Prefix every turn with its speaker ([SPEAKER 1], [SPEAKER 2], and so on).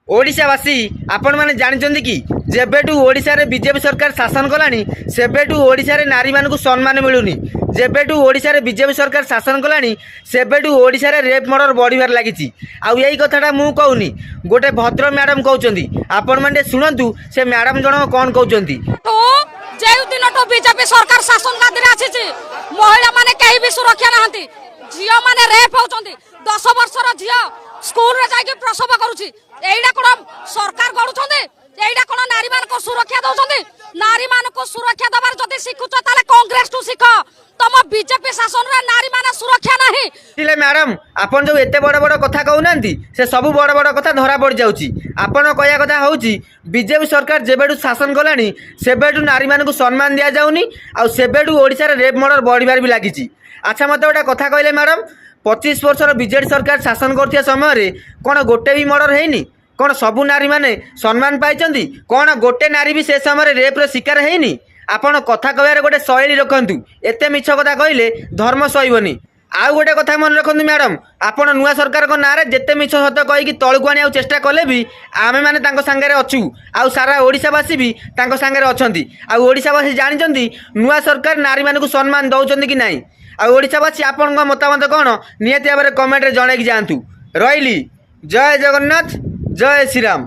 [SPEAKER 1] ओडिशावासी आपण मैंने जानते कि जेबेठू ओडिशा रे बीजेपी सरकार शासन कलानी सेबेठू ओडिशा रे नारी मानकु सम्मान मिलुनी। जेबेठू ओडिशा रे बीजेपी सरकार शासन कलानी सेबेठू ओडिशा रे रेप मर्डर बढ़िबार लागिछि। आउ यही कथाटा मु कहूनी गोटे भद्र मैडम कहउचंदी आपण माने सुनंतु से मैडम जण कोन कहउचंदी।
[SPEAKER 2] तो जेउ दिनटो बीजेपी सरकार शासन गादिरे आछिछि महिला माने केही भी सुरक्षा नाहंती। झियो माने रेप होउचंदी 10 वर्षर झियो स्कूल रे जाके प्रसव करूछि। एइडा कोन सरकार गडुछंदी? एइडा कोन नारी मान को सुरक्षा दउछंदी? नारी मान को सुरक्षा दबार जदी सिखुछ ताले कांग्रेस टू सिख। तम बीजेपी शासन रे नारी माने सुरक्षा नाही।
[SPEAKER 1] तिले मैडम आपण जो एते बड़ बड़ कथा कहउनांती से सब बड़ बड़ कथा धरा पड़ जाउची। आपण कहया कथा होउची बीजेपी सरकार जेबेडू शासन कलानी सेबेडू नारी मान को सम्मान दिया जाउनी। आ सेबेडू ओडिसा रे रेप मर्डर बढ़िबार भी लागिची। अच्छा मते गोटे कथा कहले मैडम 25 वर्षर बीजेडी सरकार शासन करथिया समय कौन गोटे भी मर्डर हैनी? कौन सबू नारी माने सम्मान पाइचंदी? कौन गोटे नारी भी से समय रेप्र शिकार हैनी? आपण कथा कहबार गोटे शैली रखंतु। एते मिछ कथा कहले धर्म सहिबनी। आउ गोटे कथा मन रखंतु मैडम आपण नुआ सरकार को नारे जेते मिछ सत कहि कि तळकु आनी चेष्टा कले भी आमे माने तांको संगे अछु। आउ सारा ओडिशावासी भी तांको संगे अछंती। आउ ओडिशावासी जानिचंती नुआ सरकार नारी मानकु सम्मान दउचंती कि नाही। आ ओडिशावासी आपण मतामत कौन निहती भाव में कमेंट रे जणाई जातु। रही जय जगन्नाथ जय श्रीराम।